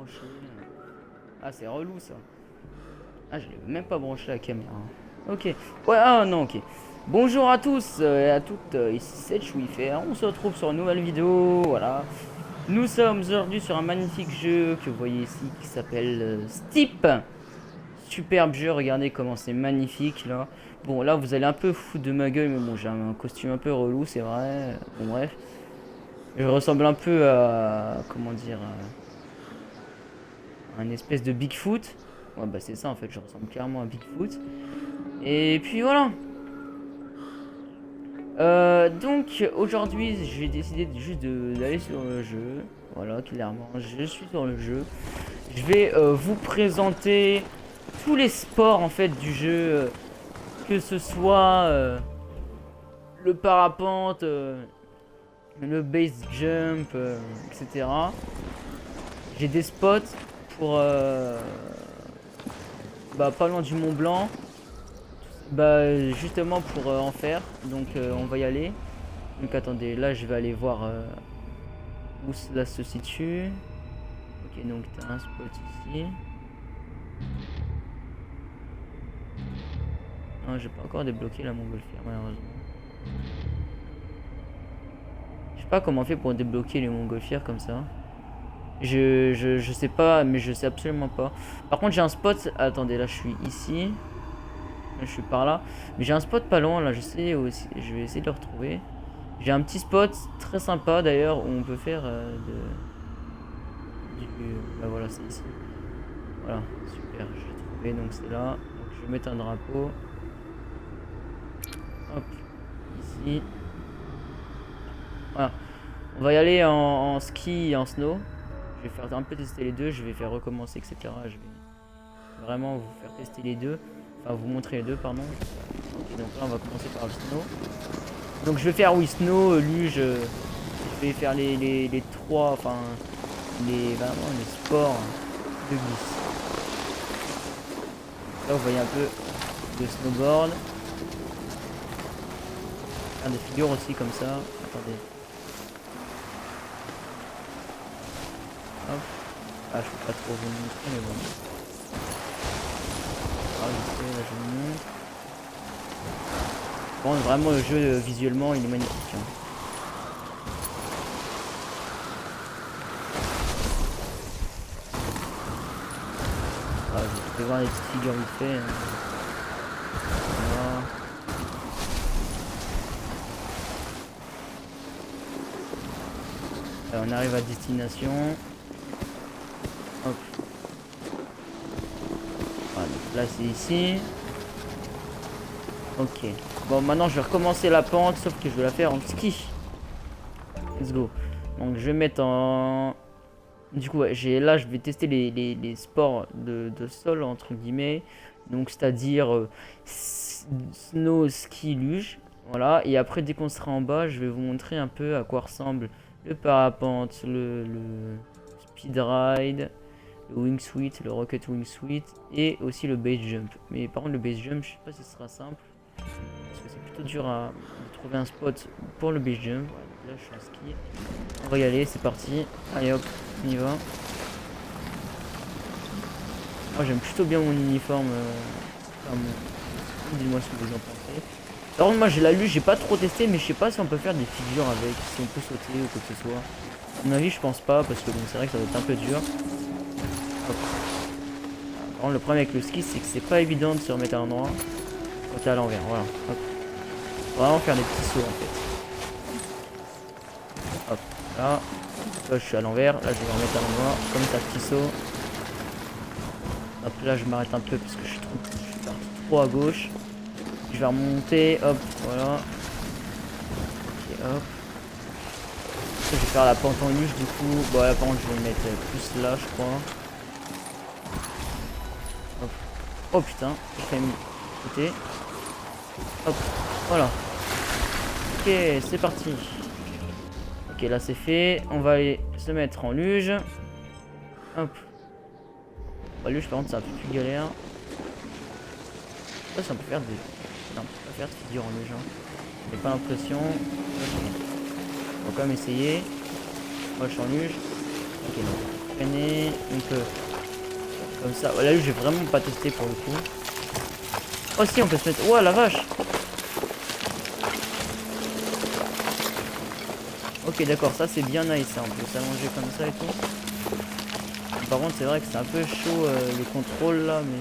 branché. Ah, c'est relou ça. Ah, je l'ai même pas branché la caméra. Ok. Ouais, ah non, ok. Bonjour à tous et à toutes, ici c'est Chouifer. On se retrouve sur une nouvelle vidéo. Voilà. Nous sommes aujourd'hui sur un magnifique jeu que vous voyez ici qui s'appelle Steep. Superbe jeu, regardez comment c'est magnifique là. Bon, là vous allez un peu foutre de ma gueule, mais bon, j'ai un costume un peu relou, c'est vrai. Bon, bref. Je ressemble un peu à. Comment dire à une espèce de Bigfoot. Ouais, bah c'est ça en fait, je ressemble clairement à Bigfoot. Et puis voilà. Donc aujourd'hui, j'ai décidé juste d'aller sur le jeu. Voilà, clairement, je suis sur le jeu. Je vais vous présenter tous les sports en fait du jeu, que ce soit le parapente, le base jump, etc. J'ai des spots pour bah, pas loin du Mont Blanc, bah justement pour en faire. Donc on va y aller. Donc attendez, là je vais aller voir où cela se situe. Ok, donc t'as un spot ici. Non, j'ai pas encore débloqué la montgolfière malheureusement. Je sais pas comment on fait pour débloquer les montgolfières comme ça. Je sais pas, mais je sais absolument pas. Par contre j'ai un spot, attendez, là je suis ici. Là, je suis par là. Mais j'ai un spot pas loin là, je vais essayer de le retrouver. J'ai un petit spot très sympa d'ailleurs où on peut faire bah voilà, c'est ici. Voilà, super, j'ai trouvé, donc c'est là. Donc je vais mettre un drapeau. Hop, ici. Voilà. On va y aller en ski et en snow. Je vais faire un peu tester les deux, je vais faire recommencer, etc. Je vais vraiment vous faire tester les deux. Enfin, vous montrer les deux, pardon. Ok, donc là, on va commencer par le snow. Donc je vais faire, oui, snow, luge. Je vais faire les trois, enfin, vraiment les sports de glisse. Là, vous voyez un peu le snowboard. Faire des figures aussi comme ça. Attendez. Hop. Ah, je peux pas trop vous montrer, mais bon. Ah, je sais, là, je vous montre. Bon, vraiment, le jeu, visuellement, il est magnifique. Hein. Ah, je vais voir les petites figures vite fait. Hein. Voilà. On arrive à destination. Hop. Voilà, donc là c'est ici. Ok. Bon, maintenant je vais recommencer la pente, sauf que je vais la faire en ski. Let's go. Donc je vais mettre en... Du coup, ouais, là je vais tester les sports de sol, entre guillemets. Donc c'est-à-dire snow, ski, luge. Voilà. Et après, dès qu'on sera en bas, je vais vous montrer un peu à quoi ressemble le parapente, le speed ride, le wingsuit, le rocket wingsuit et aussi le base jump. Mais par contre, le base jump, je sais pas si ce sera simple parce que c'est plutôt dur à trouver un spot pour le base jump. Voilà, là, je suis en ski. On va y aller, c'est parti. Allez hop, on y va. Moi, j'aime plutôt bien mon uniforme. Dis-moi ce que vous en pensez. Par contre, moi j'ai la luge, j'ai pas trop testé, mais je sais pas si on peut faire des figures avec, si on peut sauter ou quoi que ce soit. À mon avis, je pense pas, parce que bon, c'est vrai que ça va être un peu dur. Hop. Par contre, le problème avec le ski, c'est que c'est pas évident de se remettre à l'endroit quand t'es à l'envers. Voilà. Hop. Faut vraiment faire des petits sauts en fait. Hop. Là. Là, je suis à l'envers. Là, je vais me remettre à l'endroit. Comme ça, petit saut. Hop, là, je m'arrête un peu parce que je suis parti trop à gauche. Je vais remonter, hop, voilà. Ok, hop. Je vais faire la pente en luge du coup. Bon, la pente, je vais mettre plus là, je crois. Hop. Oh putain, j'ai fait mis côté. Hop, voilà. Ok, c'est parti. Ok, là c'est fait. On va aller se mettre en luge. Hop. Bah, luge, par contre, c'est un peu plus galère. Je sais pas si on peut faire des. Non, on peut pas faire de figure en luge. Hein. J'ai pas l'impression. On va quand même essayer. Moi je suis en luge. Ok, non. freiner, on peut comme ça. Là j'ai vraiment pas testé pour le coup. Oh si, on peut se mettre... Oh la vache. Ok d'accord, ça c'est bien nice, hein. On peut s'allonger comme ça et tout. Par contre c'est vrai que c'est un peu chaud le contrôle là, mais...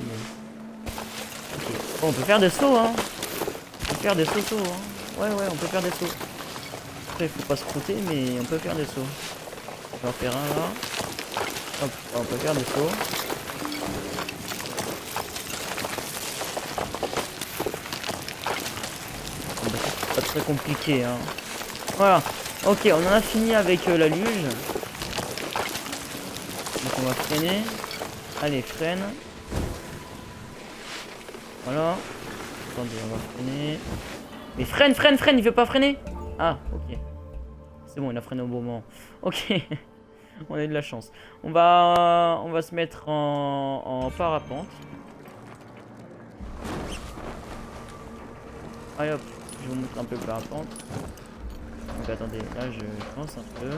Ok. Bon, on peut faire des sauts, hein. On peut faire des sauts, hein. Ouais, on peut faire des sauts. Après, il faut pas se croûter, mais on peut faire des sauts. On va en faire un là. Hop, on peut faire des sauts. Bon, bah, c'est pas très compliqué, hein. Voilà. Ok, on en a fini avec la luge. Donc on va freiner. Allez, freine. Voilà. Attendez, on va freiner. Mais freine, il veut pas freiner. Ah, ok. C'est bon, il a freiné au bon moment. Ok. On a eu de la chance. On va se mettre en parapente. Allez hop, je vous montre un peu le parapente. Donc attendez, là je pense un peu.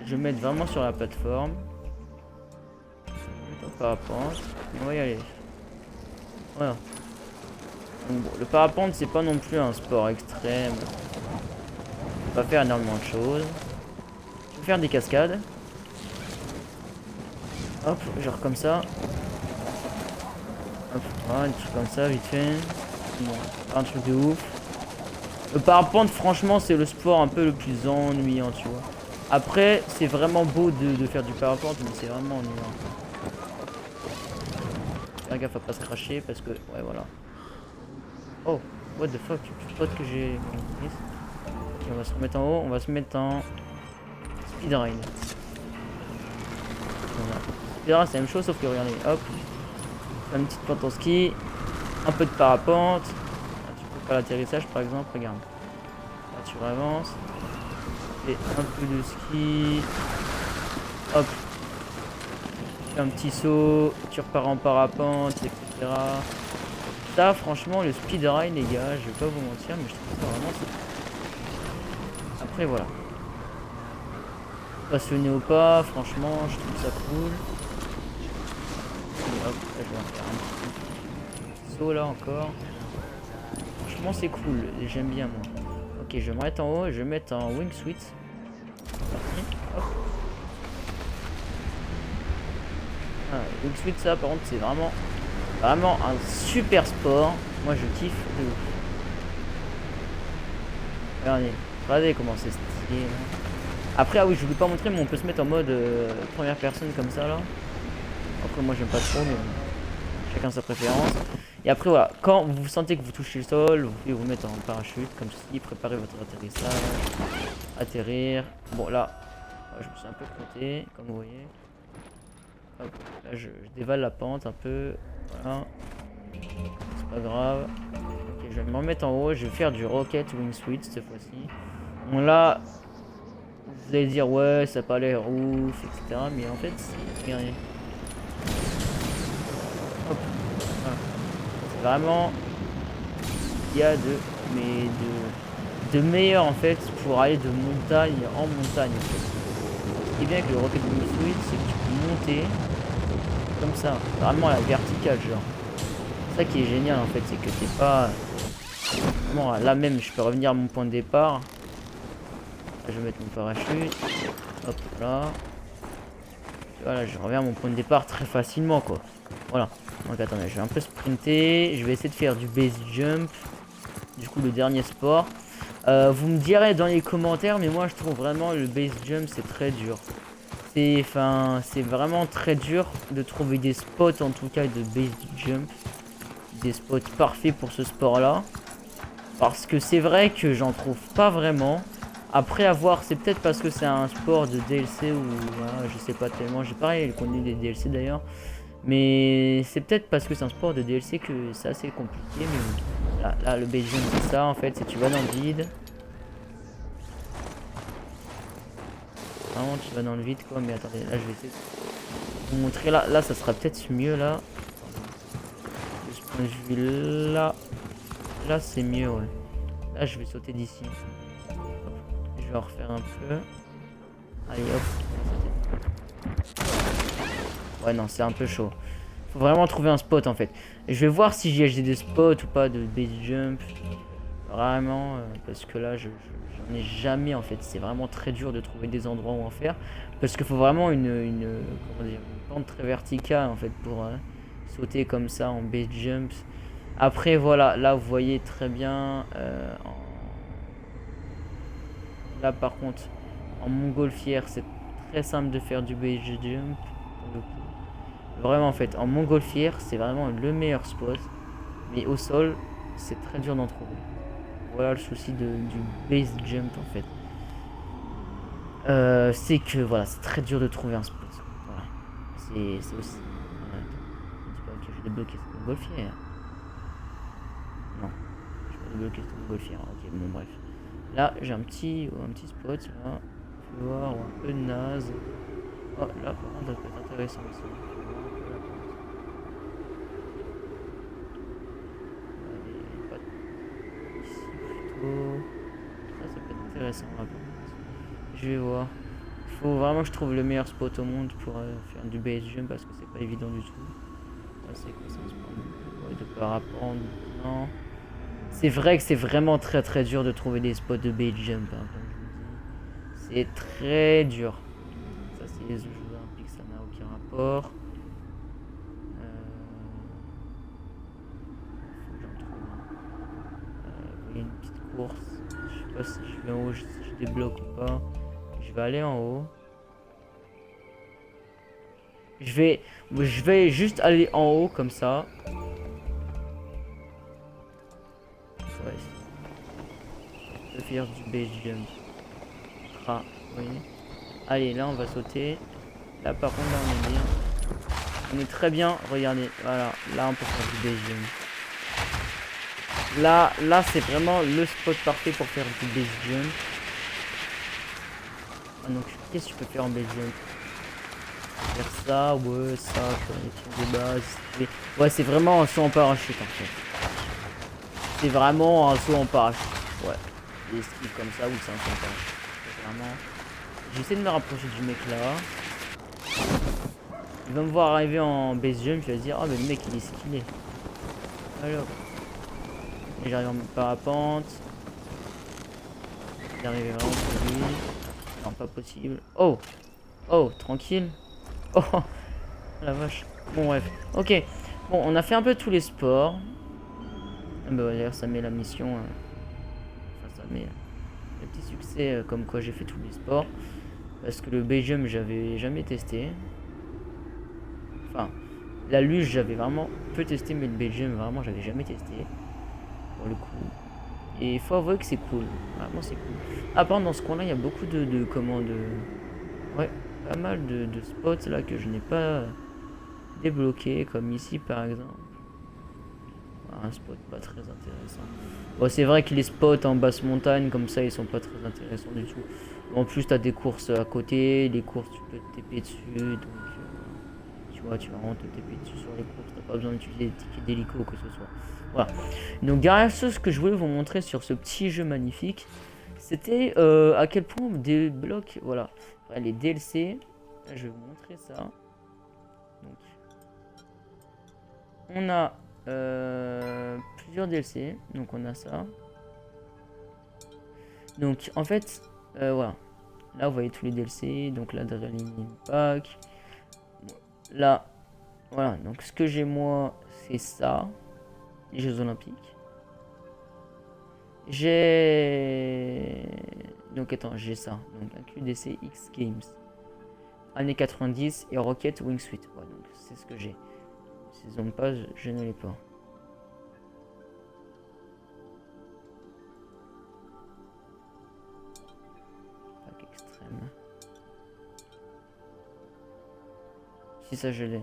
Je vais mettre vraiment sur la plateforme. En parapente. On va y aller. Voilà. Donc, bon, le parapente c'est pas non plus un sport extrême. On va faire énormément de choses. Je vais faire des cascades. Hop, genre comme ça. Hop, voilà, des trucs comme ça, vite fait. Bon, un truc de ouf. Le parapente, franchement, c'est le sport un peu le plus ennuyant, tu vois. Après, c'est vraiment beau de faire du parapente, mais c'est vraiment ennuyant. Faire gaffe à pas se cracher parce que... Ouais, voilà. Oh, what the fuck, je spote que j'ai... Okay, on va se remettre en haut, on va se mettre en... Speedride. Voilà. Speedride, c'est la même chose, sauf que regardez, hop. Une petite pente en ski. Un peu de parapente. Là, tu peux faire l'atterrissage, par exemple, regarde. Là, tu avances. Et un peu de ski. Hop. Tu fais un petit saut. Tu repars en parapente, etc. Ça, franchement, le speedride, les gars, je vais pas vous mentir, mais je trouve ça vraiment super. Après, voilà. Passionné ou pas, franchement, je trouve ça cool. Et hop, là, je vais en faire un petit saut là encore. Franchement, c'est cool, j'aime bien moi. Ok, je vais me mettre en haut et je vais mettre en wingsuit. Hop. Ah, wingsuit, ça, par contre, c'est vraiment un super sport. Moi, je kiffe de ouf. Regardez comment c'est stylé. Là. Après, ah oui, je voulais pas montrer, mais on peut se mettre en mode première personne comme ça là. Après, moi, j'aime pas trop, mais chacun sa préférence. Et après, voilà, quand vous sentez que vous touchez le sol, vous pouvez vous mettre en parachute comme ceci, préparer votre atterrissage, atterrir. Bon, là, je me suis un peu crotté, comme vous voyez. Hop, là, je dévale la pente un peu. Voilà. C'est pas grave. Ok, je vais me remettre en haut. Je vais faire du rocket wingsuit cette fois-ci. Bon, là, vous allez dire, ouais, ça n'a pas l'air ouf, etc. Mais en fait, c'est rien. Hop. Voilà. C'est vraiment. Il y a de meilleur en fait pour aller de montagne en montagne. En fait. Ce qui est bien avec le rocket wingsuit, c'est que tu peux monter comme ça, vraiment à la verticale, genre. C'est ça qui est génial en fait, c'est que t'es pas... Bon, là même, je peux revenir à mon point de départ. Là, je vais mettre mon parachute. Hop là. Voilà, je reviens à mon point de départ très facilement, quoi. Voilà. Donc attendez, je vais un peu sprinter. Je vais essayer de faire du base jump. Du coup, le dernier sport. Vous me direz dans les commentaires, mais moi je trouve vraiment le base jump c'est très dur. C'est vraiment très dur de trouver des spots en tout cas de base jump. Des spots parfaits pour ce sport là. Parce que c'est vrai que j'en trouve pas vraiment. Après avoir, c'est peut-être parce que c'est un sport de DLC ou voilà, je sais pas tellement. J'ai pareil connu des DLC d'ailleurs. Mais c'est peut-être parce que c'est un sport de DLC que c'est assez compliqué. Mais bon. Là le base jump c'est ça en fait, c'est tu vas dans le vide. Vraiment tu vas dans le vide quoi, mais attendez, là je vais essayer de vous montrer là ça sera peut-être mieux là. De ce point de vue là c'est mieux ouais. Là je vais sauter d'ici. Je vais en refaire un peu. Allez, hop. Ouais, non, c'est un peu chaud. Faut vraiment trouver un spot, en fait. Et je vais voir si j'ai des spots ou pas de base jump. Vraiment, parce que là, j'en ai jamais, en fait. C'est vraiment très dur de trouver des endroits où en faire. Parce qu'il faut vraiment comment dire, une pente très verticale, en fait, pour sauter comme ça en base jump. Après, voilà, là, vous voyez très bien. Là, par contre, en montgolfière, c'est très simple de faire du base jump. Pour le coup. Vraiment, en fait, en montgolfière, c'est vraiment le meilleur spot. Mais au sol, c'est très dur d'en trouver. Voilà le souci du base jump, en fait. C'est que, voilà, c'est très dur de trouver un spot. Voilà. C'est aussi... Attends, dis pas que je vais débloquer cette montgolfière. Non, je vais pas débloquer cette montgolfière. Ok, bon, bref. Là, j'ai un petit spot, là. Tu peux voir, un peu naze. Oh, là, par contre, ça peut être intéressant aussi. Allez, pas ici plutôt. Ça peut être intéressant, là, par contre. Je vais voir. Il faut vraiment que je trouve le meilleur spot au monde pour faire du base jump parce que c'est pas évident du tout. Là, c'est quoi ça, ouais, de parapente? Non. C'est vrai que c'est vraiment très très dur de trouver des spots de base jump, hein, comme je vous dis. C'est très dur. Ça, c'est les Jeux Olympiques, ça n'a aucun rapport. Faut que j'en trouve un. Il y a une petite course. Je sais pas si je vais en haut, si je débloque ou pas. Je vais aller en haut. Je vais juste aller en haut comme ça. Ouais. Je vais faire du base jump. Ah, oui. Allez, là on va sauter. Là par contre, là on est bien. On est très bien. Regardez, voilà. Là on peut faire du base jump. Là c'est vraiment le spot parfait pour faire du base jump. Ah, donc qu'est-ce que tu peux faire en base jump? Faire ça, ouais, ça, quoi, les tirs de base. Ouais, c'est vraiment un saut en parachute en fait. C'est vraiment un saut en parachute. Ouais. Des skis comme ça, ou c'est un saut en parachute. Vraiment. J'essaie de me rapprocher du mec là. Il va me voir arriver en base jump, je vais dire, ah mais le mec il est skillé. Alors. Et j'arrive en parapente. Il est arrivé vraiment pour lui. Non, pas possible. Oh! Oh, tranquille. Oh! La vache. Bon, bref. Ok. Bon, on a fait un peu tous les sports. Ah bah, d'ailleurs, ça met la mission. Enfin, ça met le petit succès comme quoi j'ai fait tous les sports. Parce que le Belgium, j'avais jamais testé. Enfin, la luge, j'avais vraiment peu testé, mais le Belgium, vraiment, j'avais jamais testé. Pour le coup. Et il faut avouer que c'est cool. Vraiment, c'est cool. Ah, par contre, dans ce coin-là, il y a beaucoup de commandes. Ouais, pas mal de spots là que je n'ai pas débloqué, comme ici par exemple. Un spot pas très intéressant. Bon, c'est vrai que les spots en basse montagne comme ça ils sont pas très intéressants du tout. En plus t'as des courses à côté, les courses tu peux te TP dessus, donc tu vois tu vas vraiment te TP dessus sur les courses, t'as pas besoin d'utiliser des tickets d'hélico ou que ce soit. Voilà. Donc derrière ce que je voulais vous montrer sur ce petit jeu magnifique, c'était à quel point on débloque, voilà, les DLC. Là, je vais vous montrer ça. Donc, on a plusieurs DLC, donc on a ça. Donc en fait, voilà. Là vous voyez tous les DLC, donc l'Adrenaline Pack. Là, voilà, donc ce que j'ai moi, c'est ça. Les Jeux Olympiques. J'ai... Donc attends, j'ai ça. Donc un QDC X Games. Années 90 et Rocket Wingsuit. Ouais, donc c'est ce que j'ai. Ces hommes pas, je ne l'ai pas. Pack extrême. Si ça je l'ai.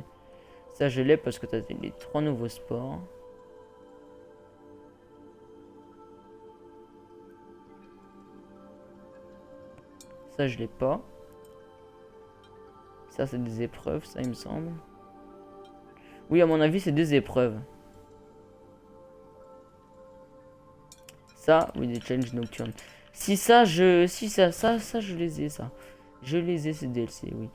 Ça je l'ai parce que tu as les 3 nouveaux sports. Ça je l'ai pas. Ça c'est des épreuves, ça il me semble. Oui, à mon avis c'est des épreuves. Ça, oui, des challenges nocturnes. Si ça, je les ai, ça. Je les ai ces DLC, oui.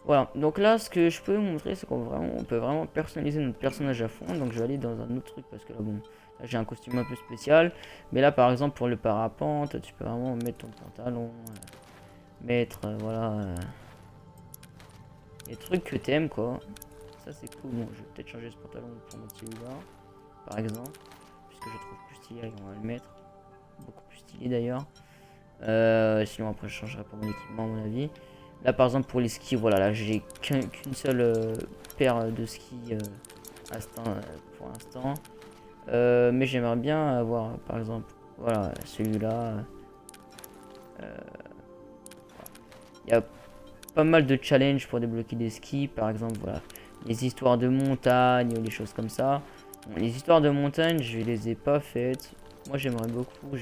Voilà, donc là ce que je peux vous montrer c'est on peut vraiment personnaliser notre personnage à fond. Donc je vais aller dans un autre truc parce que là bon, là j'ai un costume un peu spécial. Mais là par exemple pour le parapente, tu peux vraiment mettre ton pantalon, mettre voilà les trucs que t'aimes quoi. Ça c'est cool, bon je vais peut-être changer ce pantalon pour mettre celui-là, par exemple. Puisque je trouve plus stylé, on va le mettre. Beaucoup plus stylé d'ailleurs. Sinon après je changerai pas mon équipement à mon avis. Là par exemple pour les skis, voilà, là j'ai qu'une seule paire de skis pour l'instant. Mais j'aimerais bien avoir par exemple, voilà, celui-là. Il y a pas mal de challenges pour débloquer des skis, par exemple, voilà, les histoires de montagne ou les choses comme ça. Bon, les histoires de montagne, je les ai pas faites. Moi j'aimerais beaucoup.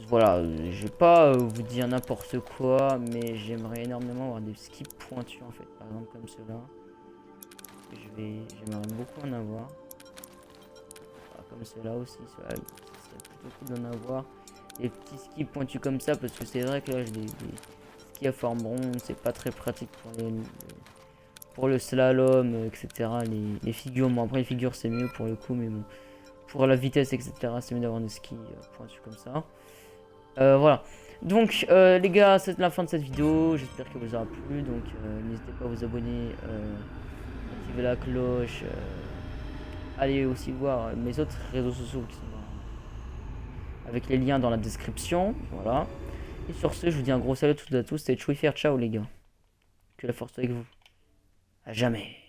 Voilà, je vais pas vous dire n'importe quoi, mais j'aimerais énormément avoir des skis pointus en fait, par exemple comme cela. J'aimerais beaucoup en avoir. Voilà, comme cela aussi, cela, ça serait plutôt cool d'en avoir. Des petits skis pointus comme ça, parce que c'est vrai que là j'ai des skis à forme ronde, c'est pas très pratique pour le slalom, etc. Les figures, bon après les figures c'est mieux pour le coup, mais bon, pour la vitesse, etc. c'est mieux d'avoir des skis pointus comme ça. Voilà. Donc les gars, c'est la fin de cette vidéo. J'espère qu'elle vous aura plu. Donc n'hésitez pas à vous abonner, activer la cloche. Allez aussi voir mes autres réseaux sociaux qui sont avec les liens dans la description. Voilà. Et sur ce, je vous dis un gros salut à toutes et à tous. C'était Chouifer. Ciao les gars. Que la force soit avec vous. À jamais.